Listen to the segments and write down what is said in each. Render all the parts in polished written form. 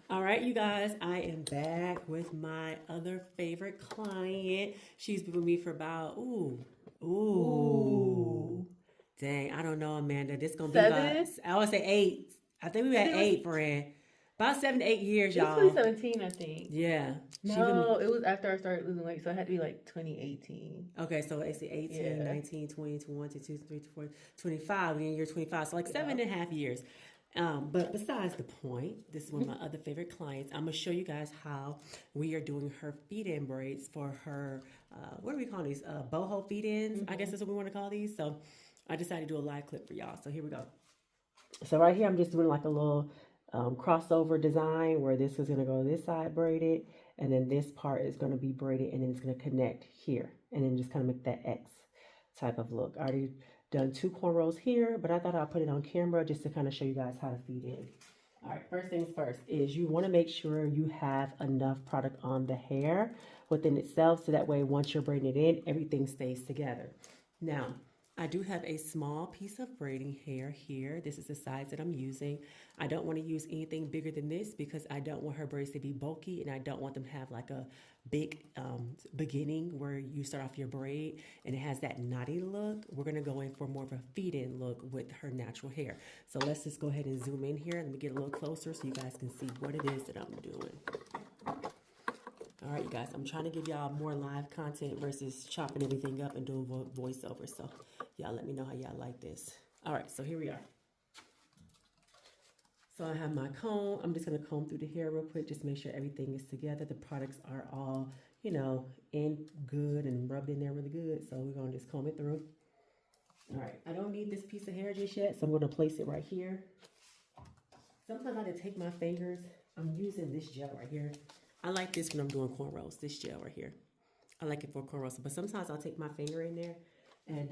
All right, you guys, I am back with my other favorite client. She's been with me for about, ooh, Ooh. dang, I don't know, Amanda. This gonna be about, 7? I would say 8. I think we I had think it was 8, friend. About 7 to 8 years, it was y'all. 2017, I think. Yeah, she been, No, it was after I started losing weight, so it had to be like 2018. okay, so it's 18, Yeah. 19, 20, 21, 22, 23, 24, 25, we're in year 25, so like seven Yeah. and a half years. But besides the point, this is one of my other favorite clients. I'm gonna show you guys how we are doing her feed-in braids for her. What do we call these? Boho feed-ins. I guess Hmm. that's what we want to call these. So I decided to do a live clip for y'all. So here we go. So right here, I'm just doing like a little crossover design where this is gonna go this side braided, and then this part is gonna be braided, and then it's gonna connect here, and then just kind of make that X type of look. I already done 2 cornrows here, but I thought I'd put it on camera just to kind of show you guys how to feed in. All right, first things first is you want to make sure you have enough product on the hair within itself so that way once you're braiding it in, everything stays together. Now, I do have a small piece of braiding hair here. This is the size that I'm using. I don't want to use anything bigger than this because I don't want her braids to be bulky and I don't want them to have like a big beginning where you start off your braid and it has that knotty look. We're going to go in for more of a feed-in look with her natural hair. So let's just go ahead and zoom in here. Let me get a little closer so you guys can see what it is that I'm doing. All right, you guys, I'm trying to give y'all more live content versus chopping everything up and doing voiceover. So y'all let me know how y'all like this. All right, so here we are. So I have my comb. I'm just gonna comb through the hair real quick, just make sure everything is together. The products are all, in good and rubbed in there really good. So we're gonna just comb it through. All right, I don't need this piece of hair just yet, so I'm gonna place it right here. Sometimes I like to take my fingers. I'm using this gel right here. I like this when I'm doing cornrows, this gel right here. I like it for cornrows, but sometimes I'll take my finger in there and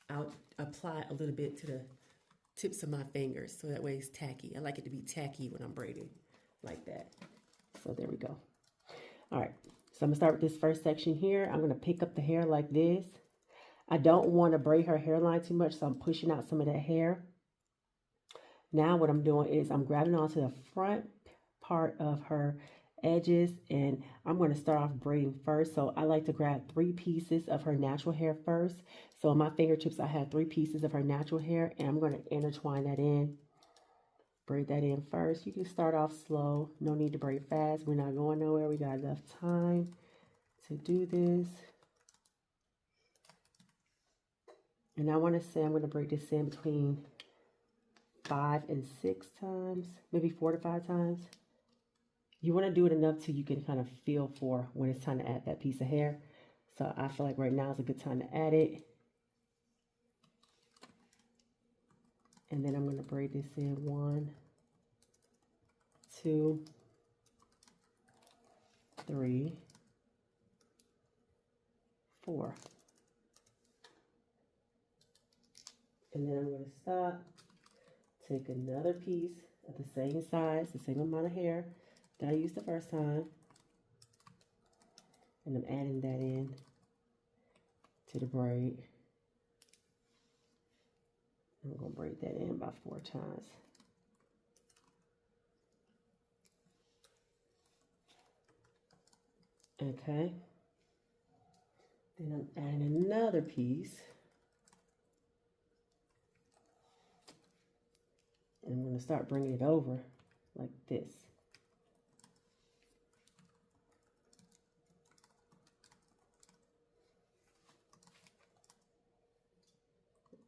I'll apply a little bit to the tips of my fingers so that way it's tacky. I like it to be tacky when I'm braiding like that. So there we go. All right, so I'm gonna start with this first section here. I'm gonna pick up the hair like this. I don't want to braid her hairline too much, so I'm pushing out some of that hair. Now what I'm doing is I'm grabbing onto the front part of her edges and I'm going to start off braiding first. So I like to grab 3 pieces of her natural hair first. So on my fingertips I have 3 pieces of her natural hair and I'm going to intertwine that in. Braid that in first. You can start off slow. No need to braid fast. We're not going nowhere. We got enough time to do this. And I want to say I'm going to braid this in between 5 and 6 times, maybe 4 to 5 times. You want to do it enough till you can kind of feel for when it's time to add that piece of hair. So I feel like right now is a good time to add it. And then I'm going to braid this in 1, 2, 3, 4. And then I'm going to stop, take another piece of the same size, the same amount of hair that I used the first time. And I'm adding that in to the braid. I'm going to braid that in about 4 times. Okay. Then I'm adding another piece. And I'm going to start bringing it over like this.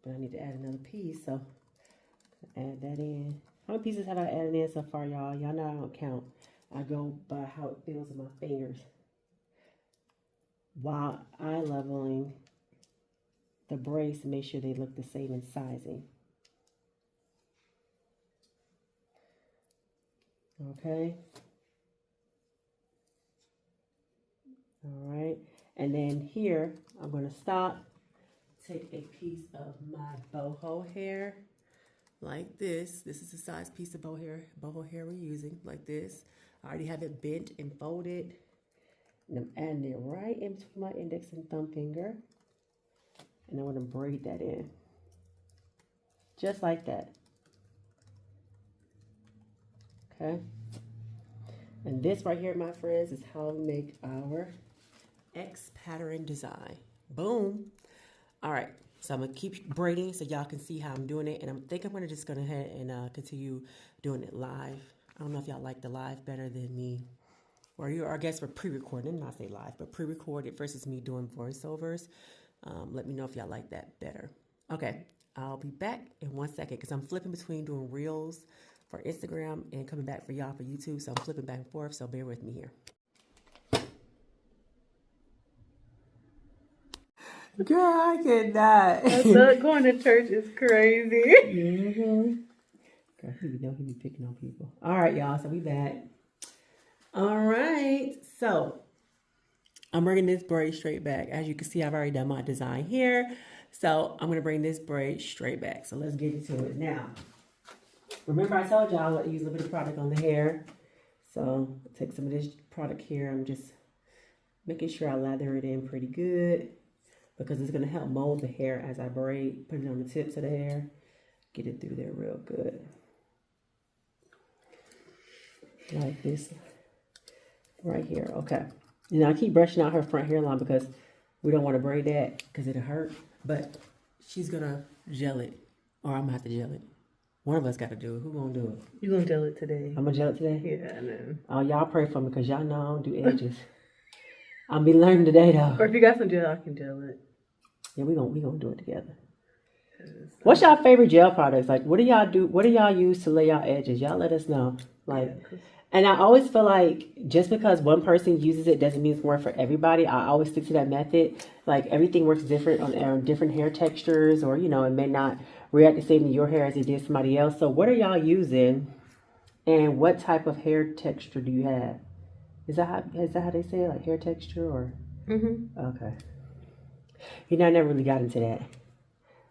But I need to add another piece, so add that in. How many pieces have I added in so far, y'all? Y'all know I don't count. I go by how it feels in my fingers while eye leveling the braids to make sure they look the same in sizing. Okay. All right. And then here, I'm going to stop, take a piece of my boho hair like this. This is the size piece of boho hair we're using, like this. I already have it bent and folded. And I'm adding it right in between my index and thumb finger. And I'm going to braid that in. Just like that. Okay. And this right here, my friends, is how we make our X pattern design. Boom. All right. So I'm going to keep braiding so y'all can see how I'm doing it. And I'm just going to go ahead and continue doing it live. I don't know if y'all like the live better than me. Or I guess we're pre-recorded. Not say live, but pre-recorded versus me doing voiceovers. Let me know if y'all like that better. Okay. I'll be back in 1 second because I'm flipping between doing reels for Instagram and coming back for y'all for YouTube. So I'm flipping back and forth. So bear with me here. Girl, I cannot. I thought going to church is crazy. Mm-hmm. Girl, he be picking on people. All right, y'all. So we back. All right. So I'm bringing this braid straight back. As you can see, I've already done my design here. So I'm going to bring this braid straight back. So let's get into it now. Remember I told y'all I want to use a little bit of product on the hair. So I'll take some of this product here. I'm just making sure I lather it in pretty good, because it's going to help mold the hair as I braid. Put it on the tips of the hair. Get it through there real good. Like this right here. Okay. You know, I keep brushing out her front hairline because we don't want to braid that because it'll hurt. But she's going to gel it, or I'm going to have to gel it. One of us got to do it. Who going to do it? You going to gel it today. I'm going to gel it today? Yeah, I know. Oh, y'all pray for me because y'all know I don't do edges. I'll be learning today, though. Or if you got some gel, I can gel it. Yeah, we gonna do it together. What's y'all favorite gel products? Like, what do y'all do? What do y'all use to lay out edges? Y'all let us know. Like, and I always feel like just because one person uses it doesn't mean it's more for everybody. I always stick to that method. Like, everything works different on different hair textures, or, you know, it may not react the same to your hair as it did somebody else. So what are y'all using, and what type of hair texture do you have? Is that how they say it? Like hair texture or? Mm-hmm. Okay. You know, I never really got into that.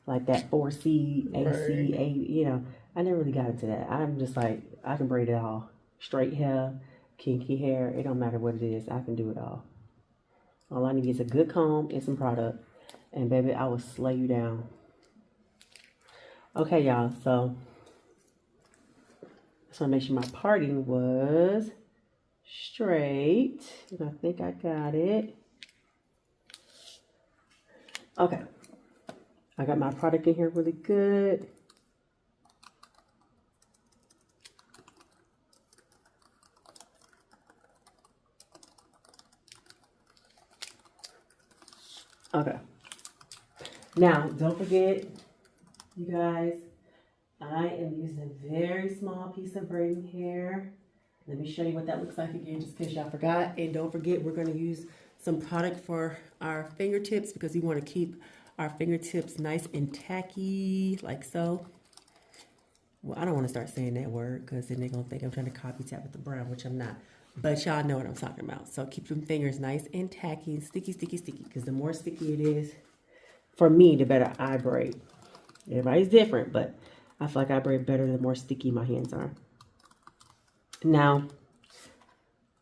Like that 4C, AC, A, you know, I never really got into that. I'm just like, I can braid it all. Straight hair, kinky hair, it don't matter what it is. I can do it all. All I need is a good comb and some product. And baby, I will slay you down. Okay, y'all, so just want to make sure my parting was straight. And I think I got it. Okay. I got my product in here really good. Okay. Now, don't forget, you guys, I am using a very small piece of braiding hair. Let me show you what that looks like again, just in case y'all forgot. And don't forget, we're going to use some product for our fingertips because we want to keep our fingertips nice and tacky, like so. Well, I don't want to start saying that word because then they're going to think I'm trying to copy tap with the brown, which I'm not. But y'all know what I'm talking about. So keep them fingers nice and tacky and sticky, sticky, sticky. Because the more sticky it is, for me, the better I braid. Everybody's different, but I feel like I braid better the more sticky my hands are. Now,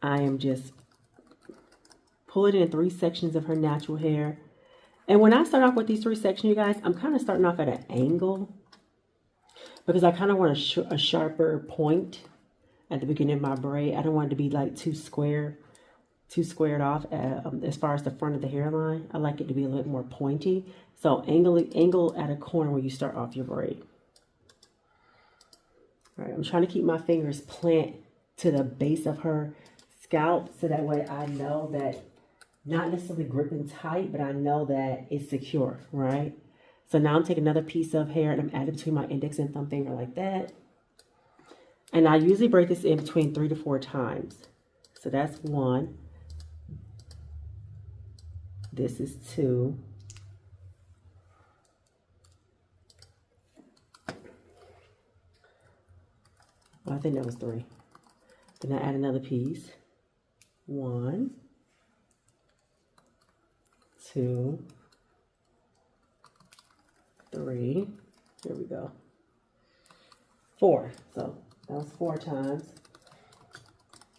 I am just pulling in 3 sections of her natural hair. And when I start off with these 3 sections, you guys, I'm kind of starting off at an angle because I kind of want a sharper point at the beginning of my braid. I don't want it to be like too squared off as far as the front of the hairline. I like it to be a little more pointy. So angle at a corner where you start off your braid. All right, I'm trying to keep my fingers plant to the base of her scalp so that way I know that, not necessarily gripping tight, but I know that it's secure, right? So now I'm taking another piece of hair and I'm adding between my index and thumb finger like that. And I usually braid this in between 3 to 4 times. So that's 1. This is 2. Well, I think that was 3. Then I add another piece. 1, 2, 3. Here we go. 4. So that was 4 times.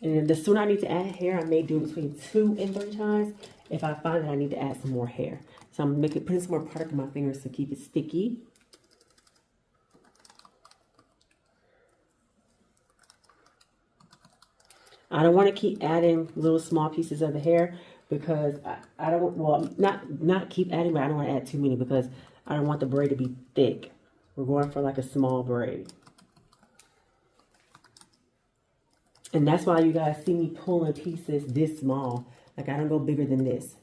And the sooner I need to add hair, I may do between 2 and 3 times if I find that I need to add some more hair. So I'm putting some more product on my fingers to keep it sticky. I don't want to keep adding little small pieces of the hair because I don't, well, not keep adding, but I don't want to add too many because I don't want the braid to be thick. We're going for like a small braid. And that's why you guys see me pulling pieces this small. Like I don't go bigger than this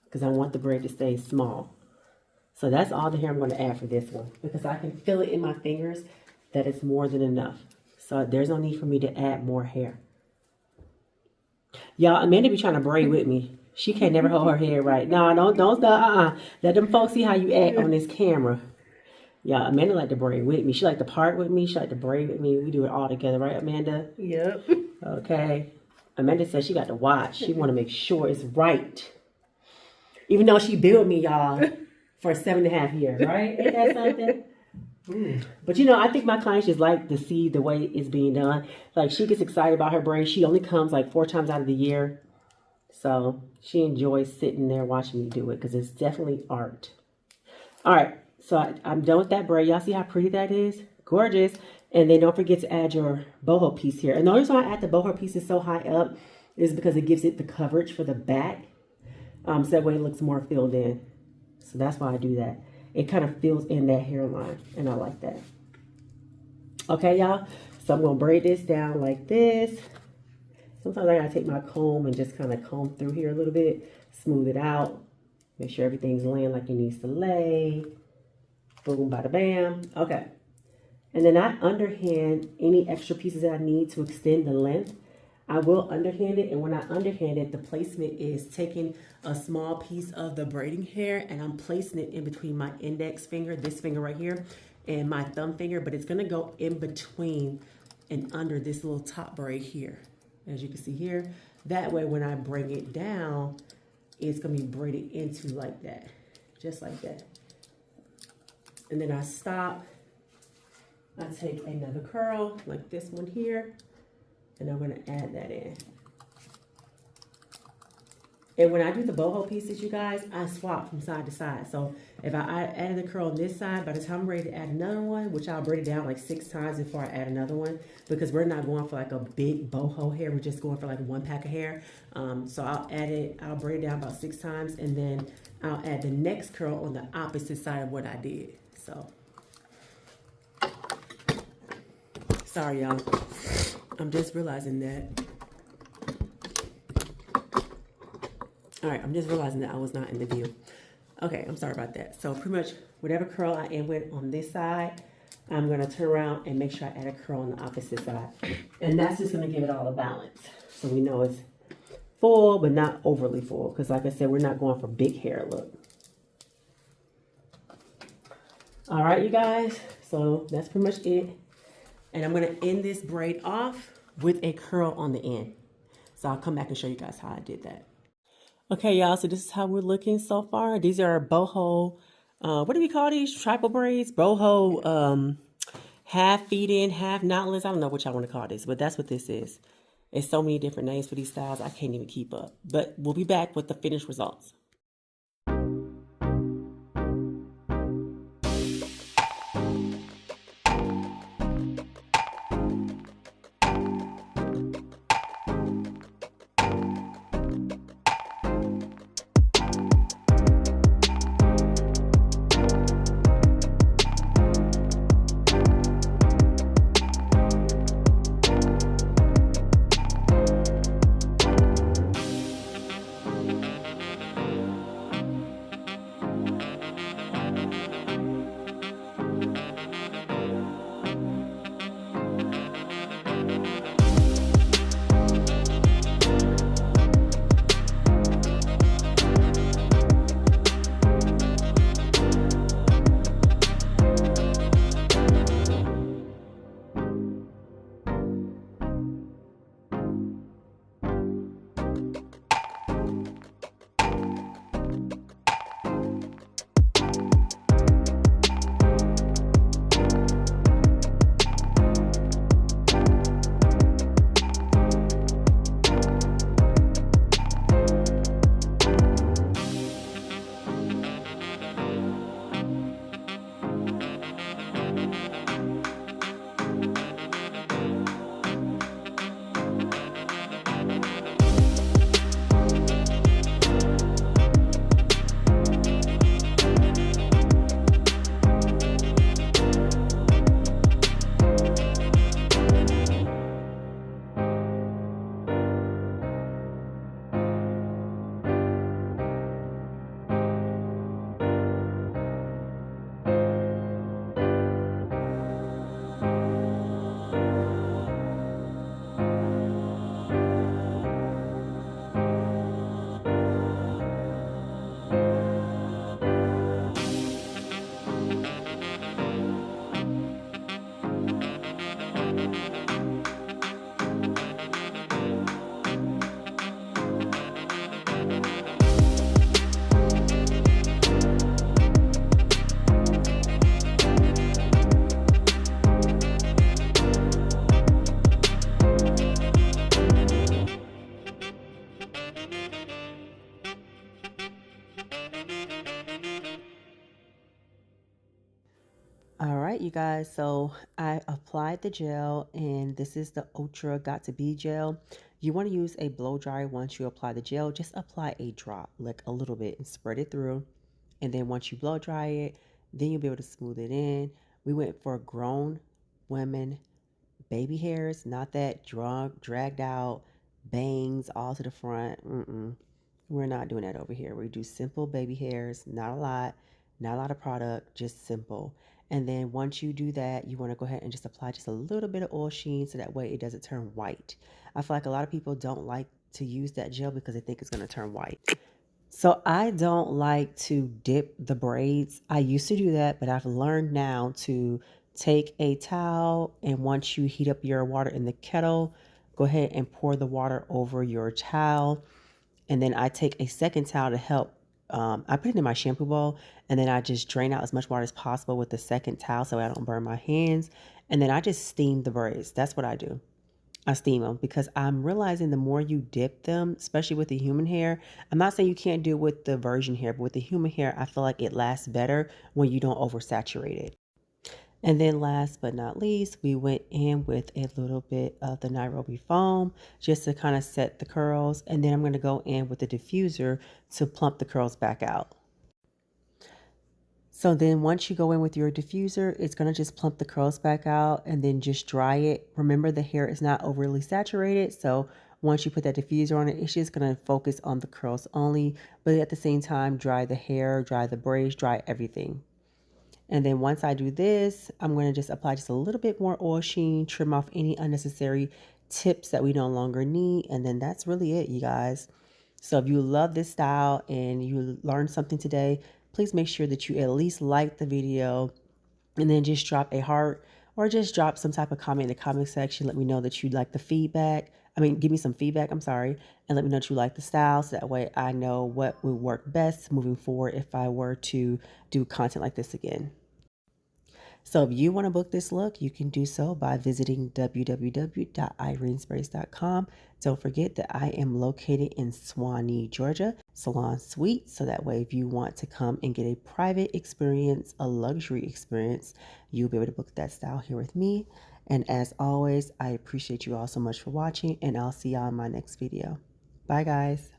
because I want the braid to stay small. So that's all the hair I'm going to add for this one because I can feel it in my fingers that it's more than enough. So there's no need for me to add more hair. Y'all, Amanda be trying to braid with me. She can't never hold her hair right. No, don't let them folks see how you act on this camera. Yeah, Amanda like to braid with me. She like to part with me. She like to braid with me. We do it all together, right, Amanda? Yep. Okay. Amanda says she got to watch. She want to make sure it's right. Even though she billed me, y'all, for 7.5 years, right? Ain't that something? But you know, I think my clients just like to see the way it's being done. Like she gets excited about her braid. She only comes like 4 times out of the year. So she enjoys sitting there watching me do it because it's definitely art. All right. So I'm done with that braid. Y'all see how pretty that is? Gorgeous. And then don't forget to add your boho piece here. And the only reason why I add the boho piece is so high up is because it gives it the coverage for the back. So that way it looks more filled in. So that's why I do that. It kind of fills in that hairline. And I like that. Okay, y'all. So I'm going to braid this down like this. Sometimes I got to take my comb and just kind of comb through here a little bit. Smooth it out. Make sure everything's laying like it needs to lay. Boom, bada bam. Okay. And then I underhand any extra pieces that I need to extend the length. I will underhand it. And when I underhand it, the placement is taking a small piece of the braiding hair and I'm placing it in between my index finger, this finger right here, and my thumb finger. But it's going to go in between and under this little top braid here. As you can see here. That way when I bring it down, it's going to be braided into like that. Just like that. And then I stop. I take another curl like this one here. And I'm going to add that in. And when I do the boho pieces, you guys, I swap from side to side. So if I add a curl on this side, by the time I'm ready to add another one, which I'll braid it down like 6 times before I add another one, because we're not going for like a big boho hair. We're just going for like 1 pack of hair. So I'll braid it down about 6 times, and then I'll add the next curl on the opposite side of what I did. So, sorry, y'all. I'm just realizing that. All right, I'm just realizing that I was not in the view. Okay, I'm sorry about that. So pretty much whatever curl I end with on this side, I'm going to turn around and make sure I add a curl on the opposite side. And that's just going to give it all a balance. So we know it's full, but not overly full. Because like I said, we're not going for big hair look. All right, you guys. So that's pretty much it. And I'm going to end this braid off with a curl on the end. So I'll come back and show you guys how I did that. Okay, y'all, so this is how we're looking so far. These are boho, what do we call these? Tribal braids? Boho, half feed in, half knotless. I don't know which I want to call this, but that's what this is. It's so many different names for these styles, I can't even keep up. But we'll be back with the finished results. right, you guys, so I applied the gel, and this is the Ultra Got to Be gel. You want to use a blow dryer once you apply the gel. Just apply a drop, like a little bit, and spread it through. And then once you blow dry it, then you'll be able to smooth it in. We went for grown women baby hairs, not that dragged out bangs all to the front. We're not doing that over here. We do simple baby hairs, not a lot of product, just simple. And then once you do that, you want to go ahead and just apply just a little bit of oil sheen so that way it doesn't turn white. I feel like a lot of people don't like to use that gel because they think it's going to turn white. So I don't like to dip the braids. I used to do that, but I've learned now to take a towel, and once you heat up your water in the kettle, go ahead and pour the water over your towel. And then I take a second towel to help. I put it in my shampoo bowl, and then I just drain out as much water as possible with the second towel so I don't burn my hands. And then I just steam the braids. That's what I do. I steam them because I'm realizing the more you dip them, especially with the human hair, I'm not saying you can't do it with the virgin hair, but with the human hair, I feel like it lasts better when you don't oversaturate it. And then last but not least, we went in with a little bit of the Nairobi foam just to kind of set the curls. And then I'm going to go in with the diffuser to plump the curls back out. So then once you go in with your diffuser, it's going to just plump the curls back out and then just dry it. Remember, the hair is not overly saturated. So once you put that diffuser on it, it's just going to focus on the curls only. But at the same time, dry the hair, dry the braids, dry everything. And then once I do this, I'm going to just apply just a little bit more oil sheen, trim off any unnecessary tips that we no longer need. And then that's really it, you guys. So if you love this style and you learned something today, please make sure that you at least like the video and then just drop a heart or just drop some type of comment in the comment section. Let me know that you like the feedback. Give me some feedback, I'm sorry, and let me know that you like the style so that way I know what would work best moving forward if I were to do content like this again. So if you want to book this look, you can do so by visiting www.irenesbraids.com. Don't forget that I am located in Suwanee, Georgia, Salon Suite. So that way, if you want to come and get a private experience, a luxury experience, you'll be able to book that style here with me. And as always, I appreciate you all so much for watching, and I'll see y'all in my next video. Bye, guys.